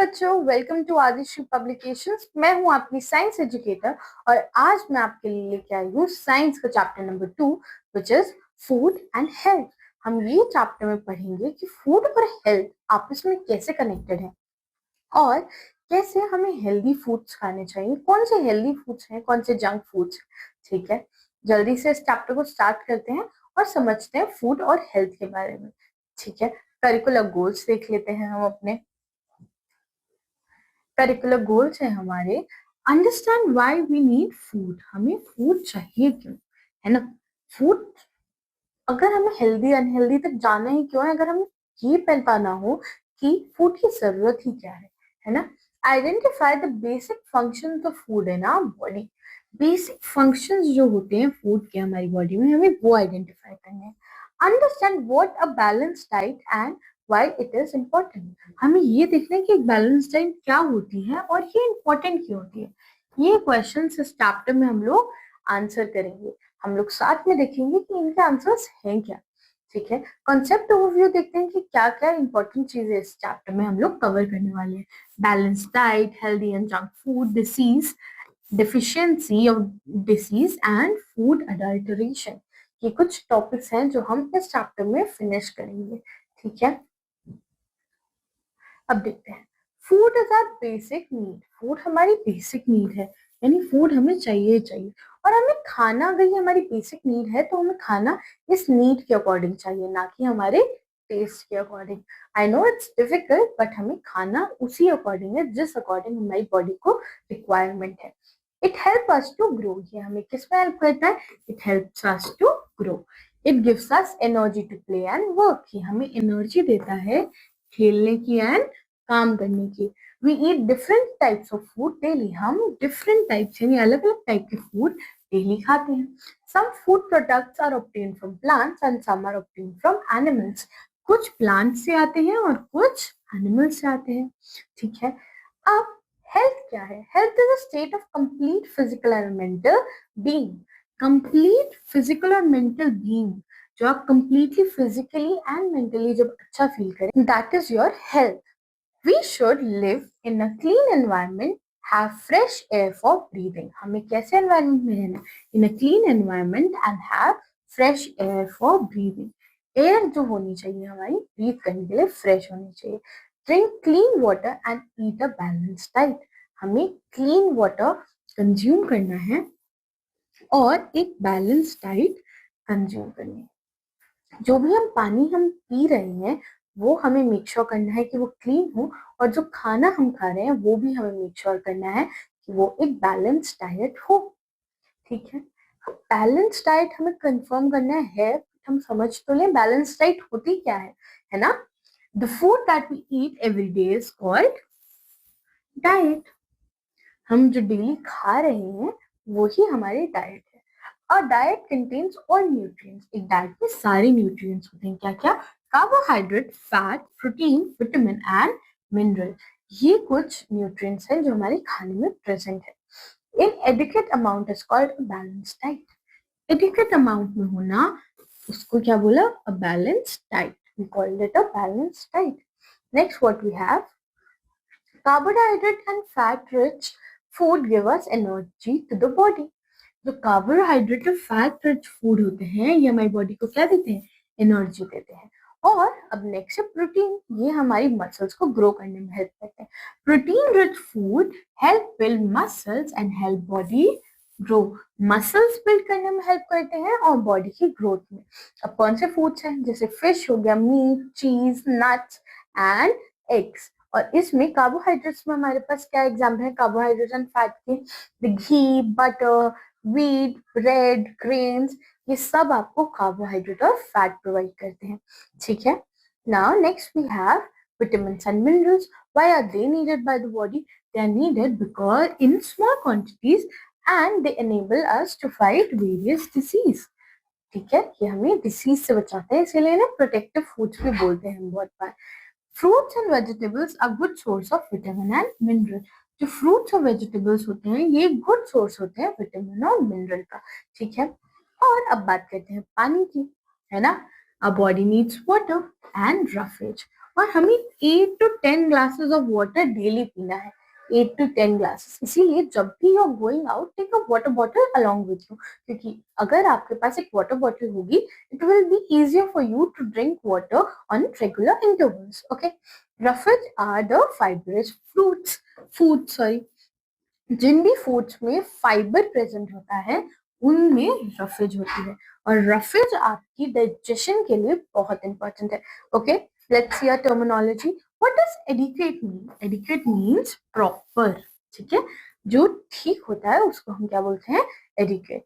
बच्चों, welcome to Adishree publications. मैं हूं आपकी साइंस एजुकेटर और आज मैं आपके लिए लेके आई हूँ साइंस का chapter number 2 which is food and health. हम ये चैप्टर में पढ़ेंगे कि फूड और हेल्थ आपस में कैसे कनेक्टेड है और कैसे हमें हेल्दी फूड्स खाने चाहिए, कौन से हेल्दी फूड्स हैं, कौन से जंक फूड्स। ठीक है, जल्दी से इस चैप्टर को स्टार्ट करते हैं और समझते हैं फूड और हेल्थ के बारे में। ठीक है, करिकुलर गोल्स देख लेते हैं हम अपने। करिकुलर गोल्स है हमारे, understand why we need food, हमें फूड चाहिए क्यों, है ना। फूड, अगर हमें हेल्दी अनहेल्दी तक जाना ही क्यों है, अगर हमें ये पहचाना हो कि फूड की जरूरत ही क्या है ना। Identify the basic function of food in our body. Basic functions जो होते हैं फूड के हमारी बॉडी में, हमें वो आइडेंटिफाई करने हैं। Understand what a balance diet and why it is important. हमें ये देखना है कि एक बैलेंस डाइट क्या होती है और ये इम्पोर्टेंट क्यों होती है। ये क्वेश्चन इस चैप्टर में हम लोग आंसर करेंगे। हम लोग साथ में देखेंगे कि इनके आंसर्स हैं क्या। ठीक है, कॉन्सेप्ट ओवरव्यू देखते हैं कि क्या क्या इंपॉर्टेंट चीजें इस चैप्टर में हम लोग कवर करने वाले हैं। Balance diet, healthy and junk food, disease, deficiency of disease and food adulteration. ये कुछ टॉपिक्स हैं जो हम इस चैप्टर में फिनिश करेंगे। ठीक है, अब देखते हैं। Food is our basic need. Food हमारी बेसिक नीड है, यानी फूड हमें चाहिए चाहिए। और हमें खाना, अगर ये हमारी बेसिक नीड है तो हमें खाना इस नीड के अकॉर्डिंग चाहिए, ना कि हमारे टेस्ट के according. I know it's difficult, but हमें खाना उसी अकॉर्डिंग है जिस अकॉर्डिंग हमारी बॉडी को रिक्वायरमेंट है। It help us to grow. ये हमें किस में हेल्प करता है? It helps us to grow. It gives us energy to play and work. ये हमें एनर्जी देता है खेलने की एंड काम करने की। We eat different types of food daily. हम डिफरेंट टाइप्स यानी अलग अलग टाइप के फूड डेली खाते हैं। Some food products are obtain from plants and some are obtain from animals. कुछ प्लांट से आते हैं और कुछ एनिमल से आते हैं। ठीक है, अब हेल्थ क्या है? Health is a state of complete physical and mental being. Complete physical और मेंटल बीइंग, जो आप कंप्लीटली फिजिकली एंड मेंटली जब अच्छा फील करें, that is your health. We should live in a clean environment, have fresh air for breathing. हमें कैसे environment में रहना? In a clean environment and have fresh air for breathing. Air जो होनी चाहिए हमारी breathe करने के लिए fresh होनी चाहिए. Drink clean water and eat a balanced diet. हमें clean water consume करना है और एक balanced diet consume करनी है। जो भी हम पी रहे हैं वो हमें मेक श्योर करना है कि वो क्लीन हो, और जो खाना हम खा रहे हैं वो भी हमें मेक श्योर करना है कि वो एक बैलेंस डाइट हो। ठीक है, बैलेंस डाइट हमें कंफर्म करना है। हम समझ तो लें बैलेंस डाइट होती क्या है ना। The food that we eat every day is called diet. हम जो डेली खा रहे हैं वो ही हमारी डाइट है। और डाइट कंटेन्स ऑल न्यूट्रिएंट्स। एक डाइट में सारे न्यूट्रिएंट्स होते हैं। क्या क्या? Carbohydrate, fat, protein, vitamin and mineral. ये कुछ न्यूट्रिएंट्स हैं जो हमारे खाने में प्रेजेंट है। In adequate amount is called a balanced diet. Adequate amount में होना, उसको क्या बोला? A balanced diet. We called it a balanced diet. Next what we have, carbohydrate and fat rich food give us energy to the body. जो carbohydrate और fat rich food होते हैं ये हमारी बॉडी को क्या देते हैं? एनर्जी देते हैं। और अब नेक्स्ट है प्रोटीन। ये हमारी मसल्स को ग्रो करने में हेल्प करते हैं। Protein rich food help build muscles and help body grow. Muscles build करने में हेल्प करते हैं और बॉडी की ग्रोथ में। अब कौन से फूड्स हैं? जैसे फिश हो गया, मीट, चीज, नट्स एंड एग्स। और इसमें कार्बोहाइड्रेट्स में हमारे पास क्या एग्जाम्पल है कार्बोहाइड्रेट एंड फैट के? The ghee, butter, wheat, bread, grains, ये सब आपको कार्बोहाइड्रेट और फैट प्रोवाइड करते हैं। ठीक है, now next we have vitamins and minerals. Why are they needed by the body? They are needed because in small quantities and they enable us to fight various disease. ठीक है, ये हमें disease से बचाते हैं, इसीलिए ना प्रोटेक्टिव फूड्स भी बोलते हैं हम बहुत बार। Fruits and vegetables are good source of vitamin and mineral. जो फ्रूट्स और वेजिटेबल्स होते हैं ये गुड सोर्स होते हैं विटामिन और मिनरल का। ठीक है, और अब बात करते हैं पानी की, है ना। Our body needs water and roughage. और हमें 8 to 10 glasses of water daily पीना है, 8 to 10 ग्लासेस। इसीलिए जब भी you are going out, take a water bottle along with you, क्योंकि अगर आपके पास एक वाटर बॉटल होगी, it will be easier for you to drink water on regular intervals. Okay, roughage are the fibrous fruits food sorry जिन भी foods में fibre present होता है उनमें रफेज होती है, और रफेज आपकी डाइजेशन के लिए बहुत इंपॉर्टेंट है। Okay, let's see a terminology. What does adequate mean? Adequate means proper, ठीक है, जो ठीक होता है उसको हम क्या बोलते हैं? Adequate.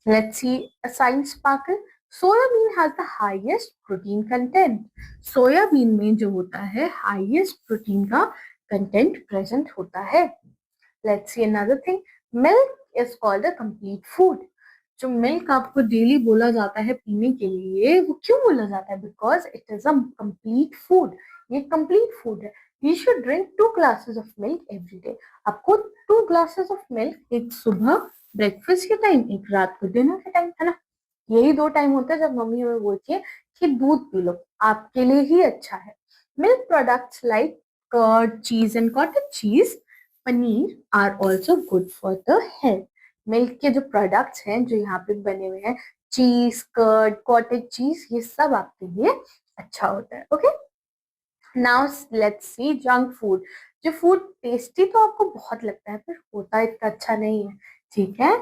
Let's see a science sparkle. Soybean has the highest protein content. Soybean में जो होता है हाईएस्ट प्रोटीन का कंटेंट प्रेजेंट होता है। Let's see another thing. Milk is called a complete food. जो मिल्क आपको डेली बोला जाता है पीने के लिए, वो क्यों बोला जाता है? Because it is a complete food. ये कंप्लीट फूड है। You should drink 2 glasses of milk every day. आपको 2 ग्लासेस ऑफ मिल्क, एक सुबह ब्रेकफास्ट के टाइम, एक रात को डिनर के टाइम, है ना? यही 2 टाइम होता है जब मम्मी हमें बोलती है कि दूध पी लो, आपके लिए ही अच्छा है। Milk products like curd, cheese and cottage cheese, paneer are also good for the health. Milk के जो प्रोडक्ट्स हैं जो यहाँ पे बने हुए हैं, चीज, कर्ड, कॉटेज चीज, ये सब आपके लिए अच्छा होता है। Okay, now let's see junk food. जो फूड टेस्टी तो आपको बहुत लगता है पर होता इतना अच्छा नहीं है, ठीक है?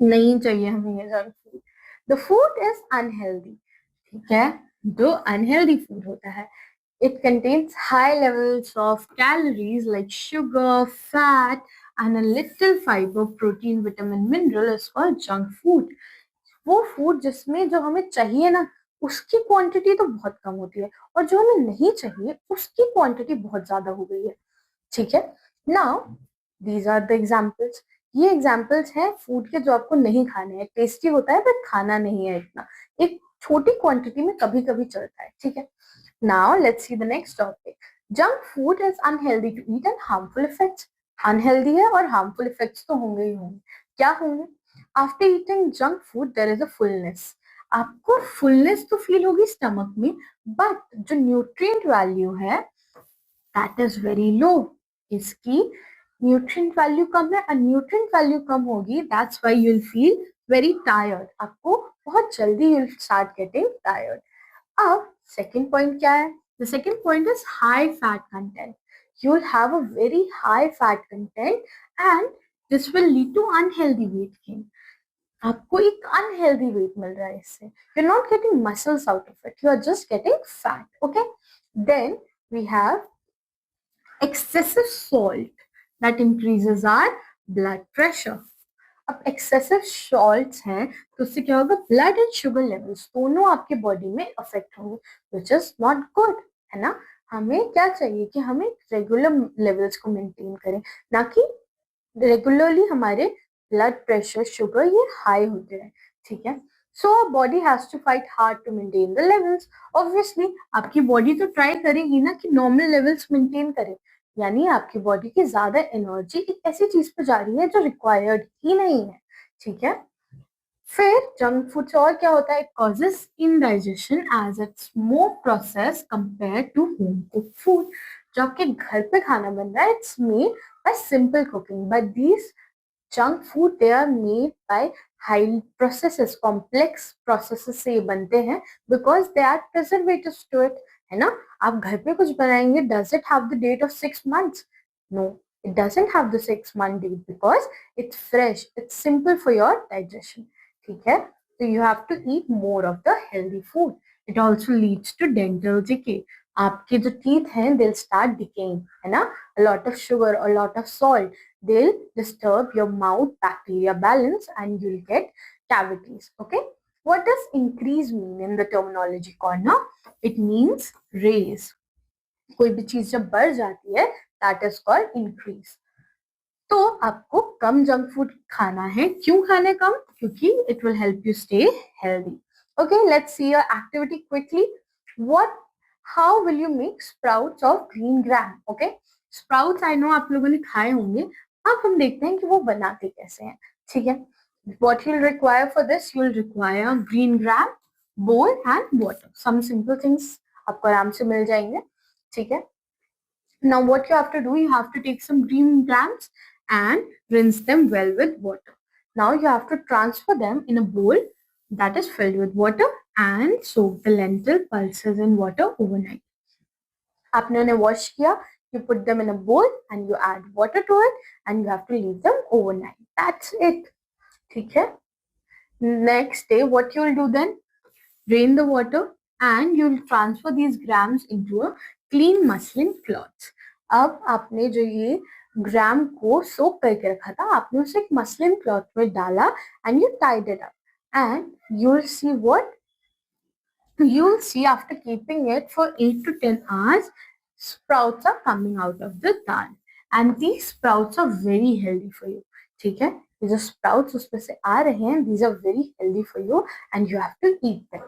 नहीं चाहिए हमें ये junk food. The food is unhealthy, ठीक है? जो अनहेल्दी फूड होता है, it contains high levels of calories like sugar, fat, and a little fiber, protein, vitamin, mineral is called junk food. वो फूड जिसमें जो हमें चाहिए ना उसकी क्वांटिटी तो बहुत कम होती है, और जो हमें नहीं चाहिए उसकी क्वांटिटी बहुत ज्यादा हो गई है, ठीक है? Now these are the examples. ये एग्जाम्पल्स हैं फूड के जो आपको नहीं खाने हैं। टेस्टी होता है पर खाना नहीं है इतना, एक छोटी क्वांटिटी में कभी कभी चलता है, ठीक है? Now let's see the next topic. Junk food is unhealthy to eat and harmful effects. Unhealthy है और harmful effects तो होंगे ही होंगे। क्या होंगे? After eating junk food there is a fullness. आपको fullness तो फील होगी स्टमक में, बट जो न्यूट्रिएंट वैल्यू है that is very low. इसकी न्यूट्रिएंट वैल्यू कम है, और न्यूट्रिएंट वैल्यू कम होगी, that's why you'll feel very tired. आपको बहुत जल्दी you'll start getting tired. अब second point क्या है? The second point is high fat content. You'll have a very high fat content and this will lead to unhealthy weight gain. आपको एक unhealthy weight मिल रहा है इससे. You're not getting muscles out of it. You are just getting fat. Okay. Then we have excessive salt that increases our blood pressure. अब excessive salts हैं तो उससे क्या होगा? ब्लड एंड शुगर लेवल्स दोनों आपके बॉडी में अफेक्ट होंगे, विच इज नॉट गुड, है ना? हमें क्या चाहिए कि हमें रेगुलर लेवल्स को मेंटेन करें, ना कि रेगुलरली हमारे ब्लड प्रेशर, शुगर ये हाई होते रहे, ठीक है? So body has to fight hard to maintain the levels. Obviously आपकी बॉडी तो ट्राई करेगी ना कि नॉर्मल लेवल्स मेंटेन करे, यानी आपकी बॉडी की ज्यादा एनर्जी एक ऐसी चीज पे जा रही है जो रिक्वायर्ड ही नहीं है, ठीक है? फिर जंक फूड से और क्या होता है? It causes indigestion as it's more process compare to home cook food. जो आपके घर पे खाना बन रहा है, it's made by simple cooking, but these junk food they are made by high processes, complex processes से ये बनते हैं, because they are preservatives to it, है ना? आप घर पे कुछ बनाएंगे, does it have the date of 6 months? No, it doesn't have the 6 month date because it's fresh, it's simple for your digestion, ठीक है? So you have to eat more of the healthy food. It also leads to dental decay. आपके जो teeth हैं they'll start decaying, है ना? A lot of sugar, a lot of salt, they'll disturb your mouth bacteria balance and you'll get cavities. Okay, what does increase mean in the terminology corner? It means raise. कोई भी चीज जब बढ़ जाती है that is called increase. तो आपको कम junk food खाना है। क्यों खाना है कम? क्योंकि it will help you stay healthy. Okay, let's see your activity quickly. What how will you make sprouts of green gram? Okay, sprouts I know आप लोगों ने खाए होंगे, अब हम देखते हैं कि वो बनाते कैसे हैं, ठीक है? What you'll require for this, you'll require green gram, bowl and water. Some simple things आपको आराम से मिल जाएंगे, ठीक है। Now what you have to do, you have to take some green grams and rinse them well with water. Now you have to transfer them in a bowl that is filled with water and soak the lentil pulses in water overnight. आपने उन्हें wash किया, you put them in a bowl and you add water to it and you have to leave them overnight. That's it. ठीक है. Next day, what you will do then? Drain the water and you will transfer these grams into a clean muslin cloth. अब आपने जो ये ग्राम को सोक करके रखा था, आपने उसे एक मसलिन क्लॉथ में डाला and you tied it up. And you will see what? You will see after keeping it for 8 to 10 hours, sprouts are coming out of the dal. And these sprouts are very healthy for you. ठीक है, ये जो sprouts उसमें से आ रहे हैं, these are very healthy for you and you have to eat them.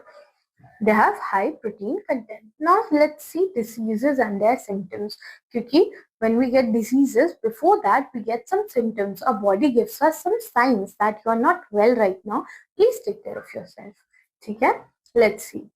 They have high protein content. Now let's see diseases and their symptoms. Because when we get diseases, before that we get some symptoms. Our body gives us some signs that you are not well right now. Please take care of yourself. Okay? Let's see.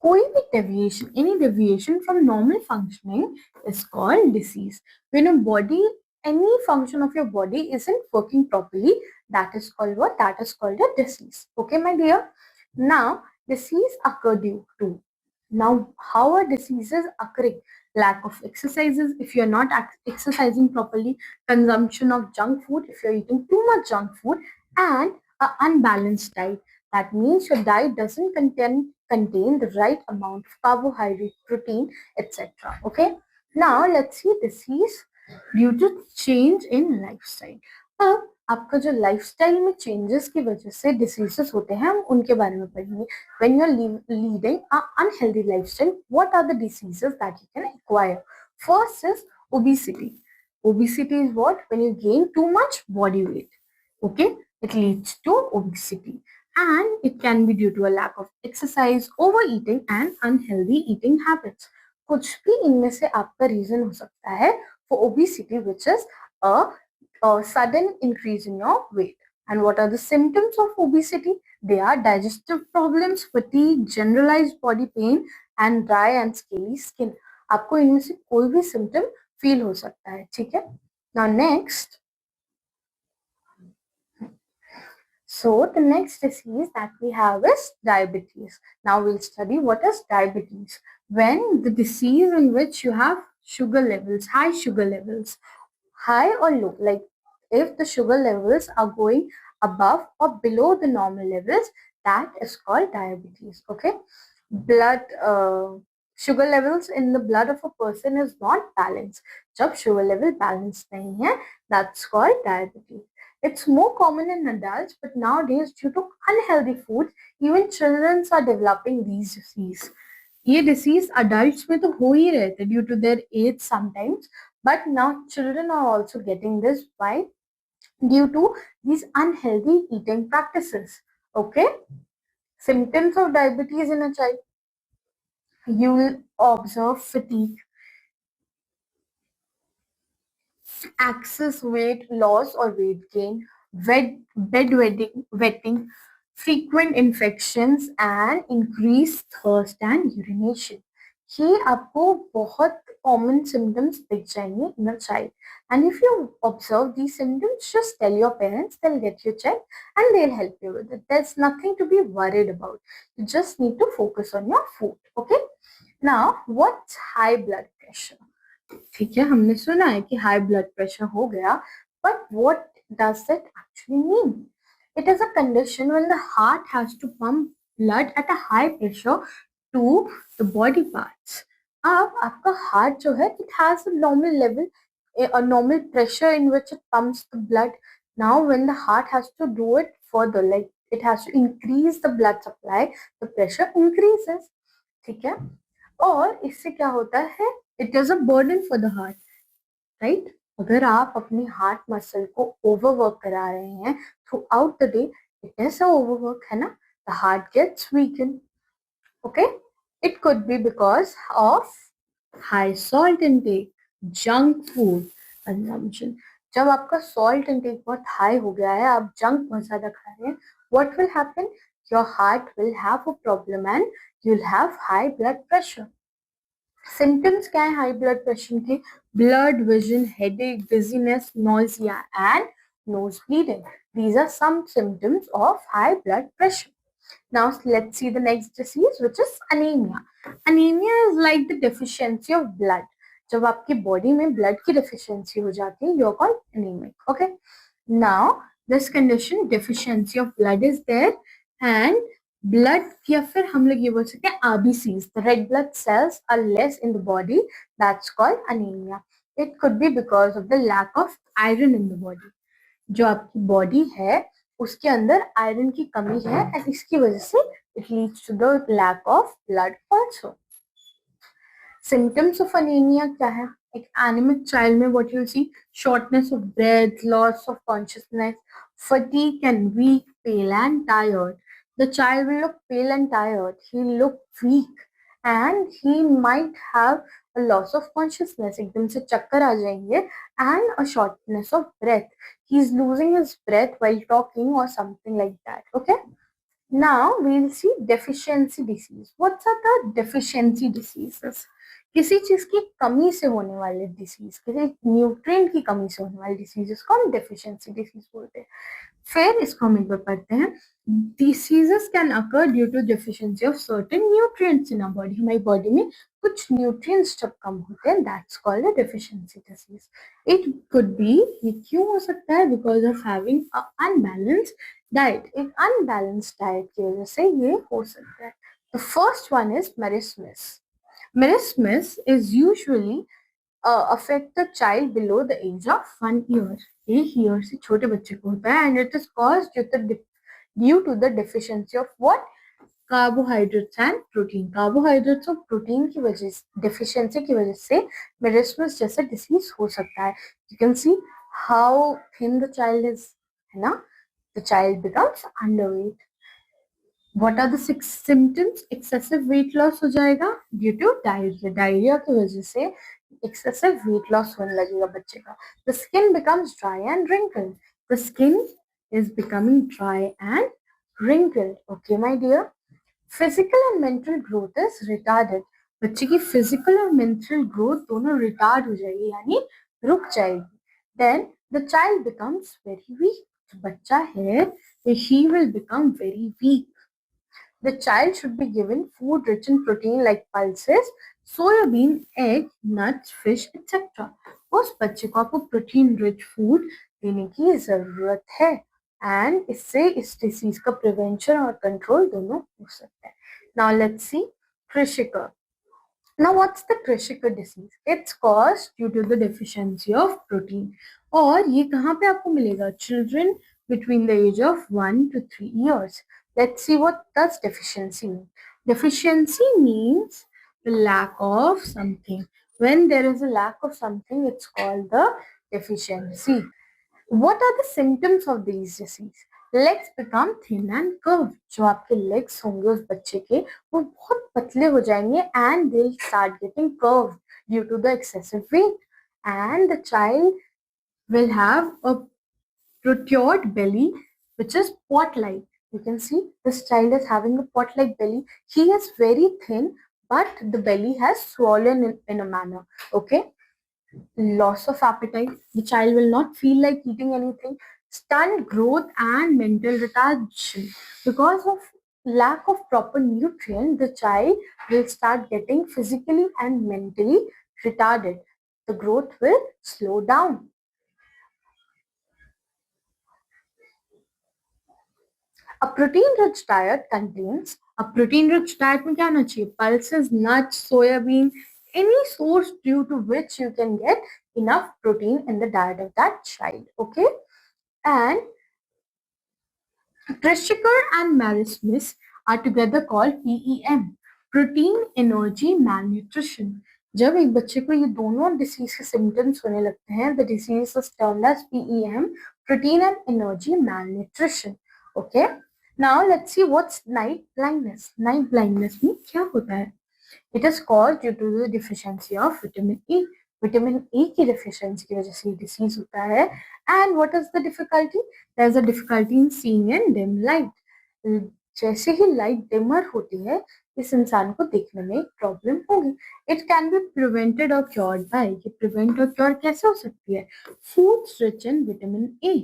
कोई भी deviation, any deviation from normal functioning is called disease. When a body, any function of your body isn't working properly, that is called what? That is called a disease. Okay, my dear? Now, disease occur due to. Now, how are diseases occurring? Lack of exercises, if you're not exercising properly, consumption of junk food, if you're eating too much junk food, and an unbalanced diet. That means your diet doesn't contain the right amount of carbohydrate, protein, etc. Okay. Now, let's see disease due to change in lifestyle. अब आपका जो lifestyle में changes की वजह से diseases होते हैं, हम उनके बारे में पढ़ेंगे. When you are leading an unhealthy lifestyle, what are the diseases that you can acquire? First is obesity. Obesity is what? When you gain too much body weight. Okay, it leads to obesity, and it can be due to a lack of exercise, overeating, and unhealthy eating habits. कुछ भी इनमें से आपका reason हो सकता है for obesity, which is a sudden increase in your weight. And what are the symptoms of obesity? They are digestive problems, fatigue, generalized body pain, and dry and scaly skin. आपको इनमें से कोई भी symptom feel हो सकता है, ठीक है? Now next, so the next disease that we have is diabetes. Now we'll study what is diabetes. When the disease in which you have sugar levels, high or low, like if the sugar levels are going above or below the normal levels, that is called diabetes. Okay, blood sugar levels in the blood of a person is not balanced. जब sugar level balanced नहीं है, that's called diabetes. It's more common in adults, but nowadays due to unhealthy foods, even children are developing these disease. ये disease adults में तो हो ही रहे थे due to their age sometimes, but now children are also getting this. Why? Due to these unhealthy eating practices. Okay, symptoms of diabetes in a child. You will observe fatigue, excess weight loss or weight gain, wetting, frequent infections, and increased thirst and urination. ये आपको बहुत common symptoms दिख जाएंगे in a child. And if you observe these symptoms, just tell your parents, they'll get you checked and they'll help you with it. There's nothing to be worried about. You just need to focus on your food. Okay? Now, what's high blood pressure? ठीक है, हमने सुना है कि high blood pressure हो गया, but what does that actually mean? It is a condition when the heart has to pump blood at a high pressure to the body parts. अब आपका हार्ट जो है, it has a normal level, a normal pressure in which it pumps the blood. Now when the heart has to do it further, like it has to increase the blood supply, the pressure increases. ठीक है, और इससे क्या होता है? It is a burden for the heart, right? अगर आप अपनी हार्ट मसल को ओवरवर्क करा रहे हैं throughout the day, it is a overwork, है ना? The heart gets weaken. Okay, it could be because of high salt intake, junk food consumption. जब आपका सॉल्ट इनटेक बहुत हाई हो गया है, आप जंक बहुत ज्यादा खा रहे हैं, what will happen? your heart will have a problem and you'll have high blood pressure. Symptoms क्या है हाई ब्लड प्रेशर के? Blood vision, headache, dizziness, nausea and nose bleeding. These are some symptoms of high blood pressure. Now let's see the next disease, which is anemia. Anemia is like the deficiency of blood. जब आपकी body में blood की deficiency हो जाती है, you're called anemic. Okay. Now this condition, deficiency of blood is there, and blood या फिर हम लोग ये बोल सकते हैं RBCs, the red blood cells are less in the body. That's called anemia. It could be because of the lack of iron in the body. जो आपकी बॉडी है उसके अंदर आयरन की कमी है एंड इसकी वजह से it leads to the lack of blood also. Symptoms of anemia क्या है? एक anemic child में what you'll see, shortness of breath, loss of consciousness, fatigue and weak, pale and tired. The child will look pale and tired. He'll look weak and he might have a loss of consciousness. एकदम से चक्कर आ जाएंगे and a shortness of breath. He's losing his breath while talking or something like that. Okay. Now we'll see deficiency disease. What are the deficiency diseases? किसी चीज की कमी से होने वाले डिसीज, किसी न्यूट्रिएंट की कमी से होने वाले डिसीजेस को हम डेफिशिएंसी डिसीज बोलते हैं. फिर इसको हम एक बार पढ़ते हैं. Diseases can occur due to deficiency of certain nutrients in our body. हमारी बॉडी में कुछ न्यूट्रिएंट्स जब कम होते हैं, that's called a deficiency disease. It could be, ये क्यों हो सकता है? Because of having a unbalanced diet. एक अनबैलेंस्ड डाइट की वजह से ये हो सकता है. The first one is marasmus. Merismus is usually affect the child below the age of 1 year. 1 year से छोटे बच्चे को होता है and it is caused due to the deficiency of what? Carbohydrates and protein. Carbohydrates और protein की वजह से, deficiency की वजह से merismus जैसा disease हो सकता है. You can see how thin the child is, है ना? The child becomes underweight. What are the 6 symptoms? Excessive weight loss हो जाएगा due to diarrhea. Diarrhea की वजह से excessive weight loss होने लगेगा बच्चे का. The skin becomes dry and wrinkled. The skin is becoming dry and wrinkled. Okay, my dear. Physical and mental growth is retarded. बच्चे की physical और mental growth दोनों retard हो जाएगी, यानी रुक जाएगी. Then the child becomes very weak. जो बच्चा है, he will become very weak. The child should be given food rich in protein like pulses, soybean, egg, nuts, fish, etc. उस बच्चे को आपको प्रोटीन रिच फूड देने की जरूरत है एंड इससे इस डिसीज का प्रिवेंशन और कंट्रोल दोनों हो सकता है. Now let's see Krishika. Now what's the Krishika disease? It's caused due to the deficiency of protein. और ये कहाँ पे आपको मिलेगा? Children between the age of 1 to 3 years. Let's see what does deficiency mean. Deficiency means the lack of something. When there is a lack of something, it's called the deficiency. What are the symptoms of these disease? Legs become thin and curved. जो आपके legs होंगे उस बच्चे के, वो बहुत पतले हो जाएंगे and they'll start getting curved due to the excessive weight. And the child will have a protruded belly which is pot-like. You can see this child is having a pot-like belly. He is very thin, but the belly has swollen in a manner. Okay. Loss of appetite. The child will not feel like eating anything. Stunned growth and mental retardation. Because of lack of proper nutrient, the child will start getting physically and mentally retarded. The growth will slow down. A protein-rich diet contains, a protein-rich diet में क्या होना चाहिए? Pulses, nuts, soybean, any source due to which you can get enough protein in the diet of that child. Okay, and Trishikar and Marismus are together called PEM, protein energy malnutrition. जब एक बच्चे को ये दोनों disease के symptoms होने लगते हैं, the disease is termed as PEM, protein and energy malnutrition. Okay. Now let's see what's night blindness. Night blindness में क्या होता है? It is caused due to the deficiency of vitamin E. Vitamin E की deficiency की वजह से ये disease होता है. And what is the difficulty? There is a difficulty in seeing in dim light. जैसे ही लाइट डिमर होती है इस इंसान को देखने में एक प्रॉब्लम होगी। इट कैन बी प्रिवेंटेड और क्योर्ड बाय, ये प्रिवेंट और क्योर कैसे हो सकती है? Foods rich in vitamin A.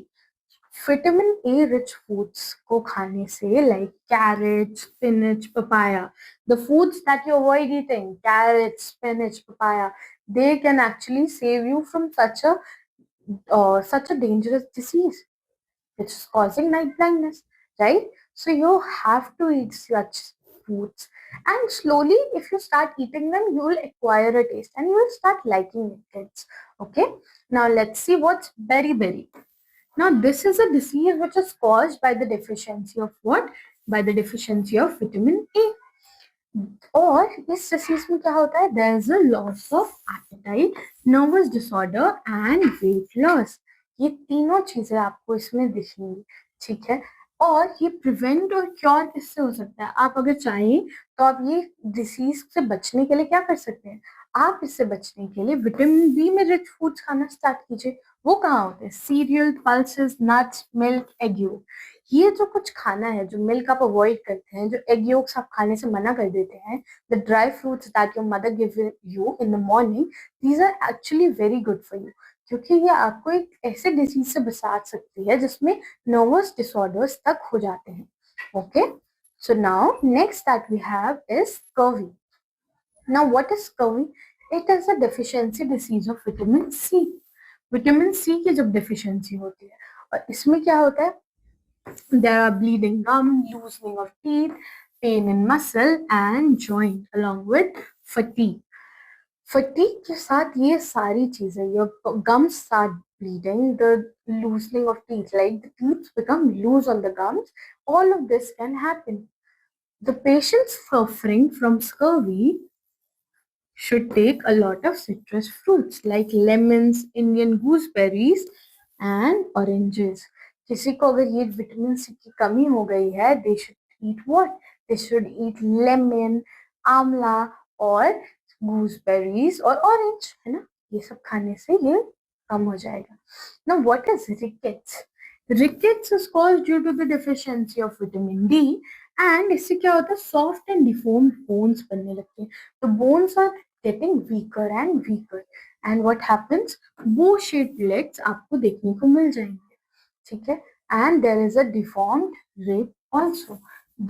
Vitamin A rich foods को खाने से, like carat, spinach, papaya, the foods that you avoid eating, carrot, spinach, papaya, they can actually save you from such a dangerous disease which is causing night blindness, right? So you have to eat such foods, and slowly, if you start eating them, you will acquire a taste and you will start liking it, kids. Okay, now let's see what's beriberi. Now, this is a disease which is caused by the deficiency of what? By the deficiency of vitamin A. और इस disease में क्या होता है? There is a loss of appetite, nervous disorder and weight loss. ये तीनों चीजें आपको इसमें दिखेंगी, ठीक है? और ये प्रिवेंट और क्योर किससे हो सकता है? आप अगर चाहें तो आप ये डिसीज से बचने के लिए क्या कर सकते हैं? आप इससे बचने के लिए विटामिन बी में रिच फूड्स खाना स्टार्ट कीजिए। वो कहाँ होते हैं? Serial, pulses, nuts, milk, egg yolk. ये जो कुछ खाना है, जो मिल्क आप अवॉइड करते हैं, जो एग योक्स आप खाने से मना कर देते हैं, the dry fruits that your mother give you in the morning, these are actually very good for you, क्योंकि ये आपको एक ऐसे डिजीज से बचा सकती है जिसमें नर्वस डिसऑर्डर्स तक हो जाते हैं। Okay, so now next that we have is scurvy. Now what is scurvy? It is a deficiency disease of vitamin C. Vitamin C की जब डेफिशिएंसी होती है, और इसमें क्या होता है? There are bleeding gum, loosening of teeth, pain in muscle and joint, along with fatigue. Fatigue के साथ ये सारी चीजें, your gums start bleeding, the loosening of teeth, like the teeth become loose on the gums. All of this can happen. The patients suffering from scurvy should take a lot of citrus fruits like lemons, Indian gooseberries and oranges. किसी को अगर ये vitamin C की कमी हो गई है, they should eat what? They should eat lemon, आंवला और gooseberries और orange, है ना? ये सब खाने से ये कम हो जाएगा. Now what is rickets? Rickets is caused due to the deficiency of vitamin D, and इससे क्या होता है? Soft and deformed bones बनने लगते हैं. The bones are getting weaker and weaker, and what happens? Bow shaped legs आपको देखने को मिल जाएंगे, ठीक है? And there is a deformed rib also.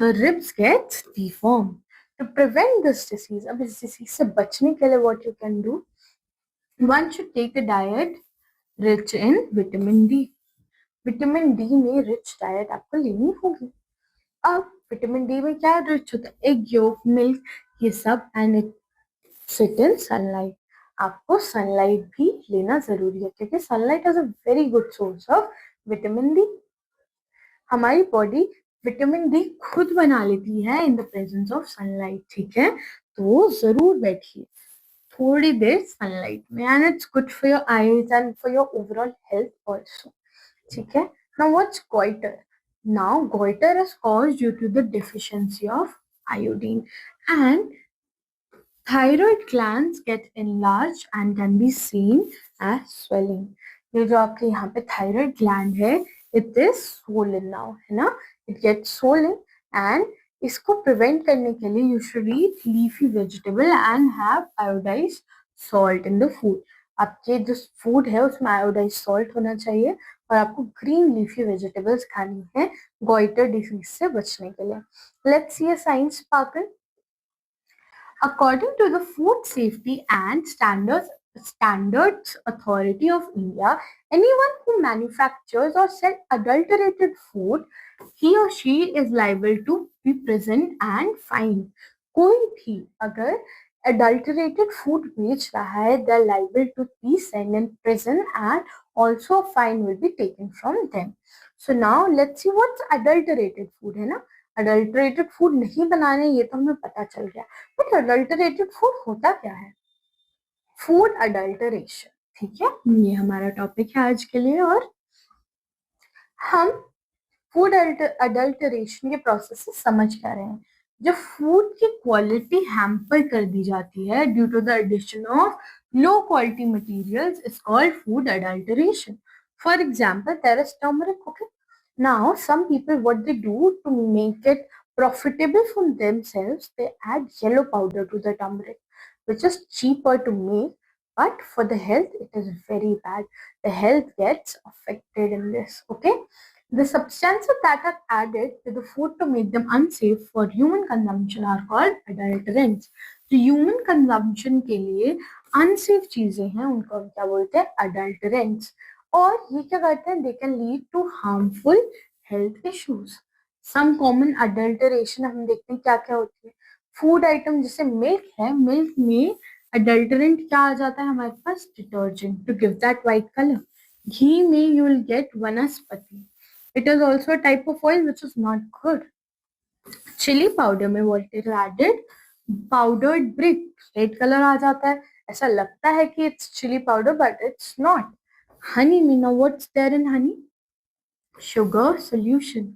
The ribs get deformed. To prevent this disease, अब इस disease से बचने के लिए what you can do? One should take a diet rich in vitamin D. Vitamin D में rich diet आपको लेनी होगी. अब विटामिन डी में क्या रिच होता है? एग योक, मिल्क, ये सब, and it sit in sunlight. आपको सनलाइट भी लेना जरूरी है, क्योंकि sunlight is a very good source of vitamin D. हमारी बॉडी विटामिन डी खुद बना लेती है in the presence of sunlight, ठीक है? तो जरूर बैठिए थोड़ी देर सनलाइट में, and it's good for your eyes and for your overall health also, ठीक है? Now what's goiter? Now goiter is caused due to the deficiency of iodine, and thyroid glands get enlarged and can be seen as swelling. ये जो आपके यहाँ पे thyroid gland है, it is swollen now, है ना? It gets swollen, and इसको prevent करने के लिए you should eat leafy vegetable and have iodized salt in the food. आपके जो फूड है उसमें आयोडाइज सॉल्ट होना चाहिए, और आपको ग्रीन लीफी वेजिटेबल्स खानी है गोइटर डिसीज से बचने के लिए. Let's see a science sparkle. According to the Food Safety and Standards Authority of India, anyone who manufactures or sells adulterated food, he or she is liable to be present and fined. कोई भी अगर adulterated food बेच रहा है, they are liable to be sent in prison, and also a fine will be taken from them. So now let's see what's adulterated food, है ना? Adulterated food नहीं बनाने, ये तो हमें पता चल गया, बट अडल्टरेटेड फूड होता क्या है? फूड अडल्टरेशन, ठीक है? ये हमारा टॉपिक है आज के लिए, और हम फूड अडल्टरेशन के प्रोसेस से समझ क्या रहे हैं. जब फूड की क्वालिटी हैम्पर कर दी जाती है due to the addition of low quality materials, is called food adulteration. For example, there is turmeric. Okay, now some people what they do to make it profitable for themselves, they add yellow powder to the turmeric, which is cheaper to make, but for the health, it is very bad. The health gets affected in this. Okay, the substances that are added to the food to make them unsafe for human consumption are called adulterants. तो human consumption के लिए unsafe चीजें हैं उनको हम क्या बोलते हैं, अडल्टरेंट्स. और ये क्या करते हैं, they can lead to harmful health issues. Some common adulteration हम देखते हैं क्या क्या होती है. फूड आइटम जैसे मिल्क है, मिल्क में अडल्टरेंट क्या आ जाता है हमारे पास, detergent, to give that white colour. Ghee में you will get vanaspati. It is also type of oil which is not good. Chilli powder में what is added, powdered brick, red colour आ जाता है. ऐसा लगता है कि it's chilli powder but it's not. Honey में now what's there in honey, sugar solution.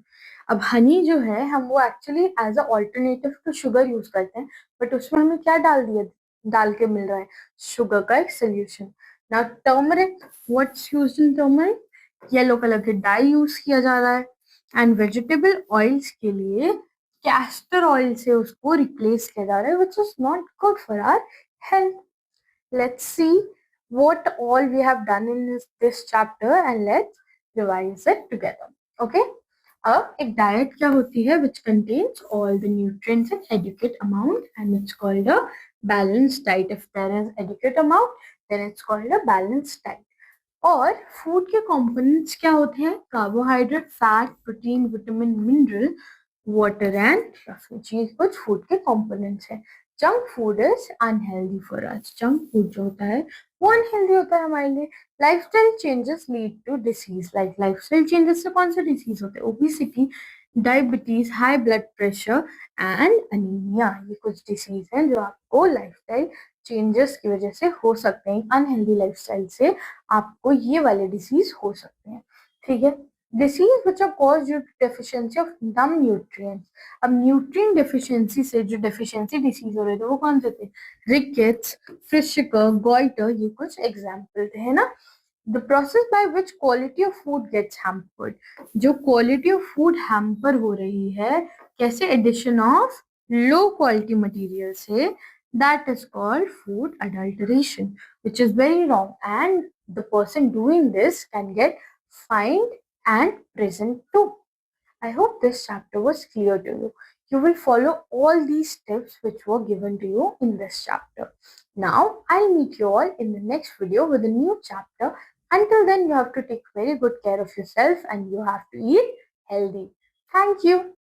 अब हनी जो है हम वो actually as a alternative to sugar use करते हैं, बट उसमें हमें क्या डाल के मिल रहा है, शुगर का एक solution. Now turmeric, what's used in turmeric, yellow colour के डाई यूज किया जा रहा है. एंड वेजिटेबल ऑयल्स के लिए कैस्टर ऑयल से उसको रिप्लेस किया जा रहा है, which is not good for our health. Let's see what all we have done in this chapter and let's revise it together. Okay. अब एक डाइट क्या होती है, which contains all the nutrients in adequate amount and it's called a balanced diet. If there is adequate amount, then it's called a balanced diet. और food के components क्या होते हैं, carbohydrate, fat, protein, vitamin, mineral, water and sulphate. ये कुछ food के components हैं. Junk food is unhealthy for us. Junk food जो होता है वो अनहेल्दी होता है हमारे लिए. Lifestyle changes lead to disease. Lifestyle changes से कौन से डिसीज होते हैं, obesity, diabetes, high blood pressure and anaemia. ये कुछ डिसीज हैं जो आपको लाइफस्टाइल चेंजेस की वजह से हो सकते हैं. अनहेल्दी लाइफस्टाइल से आपको ये वाले डिसीज हो सकते हैं. ठीक है. Disease which are cause due to deficiency of some nutrients. अब न्यूट्रिएंट डेफिशिएंसी से जो डेफिशिएंसी डिसीज हो रहे थे वो कौन से थे, रिकेट्स, फिशर, गॉइटर, ये कुछ एग्जाम्पल थे, है ना. The process by which quality of food gets hampered. जो क्वालिटी ऑफ फूड हैम्पर हो रही है कैसे, addition of low quality material से, that is called food adulteration, which is very wrong, and the person doing this can get fined and prisoned too. I hope this chapter was clear to you. You will follow all these steps which were given to you in this chapter. Now I'll meet you all in the next video with a new chapter. Until then, you have to take very good care of yourself and you have to eat healthy. Thank you.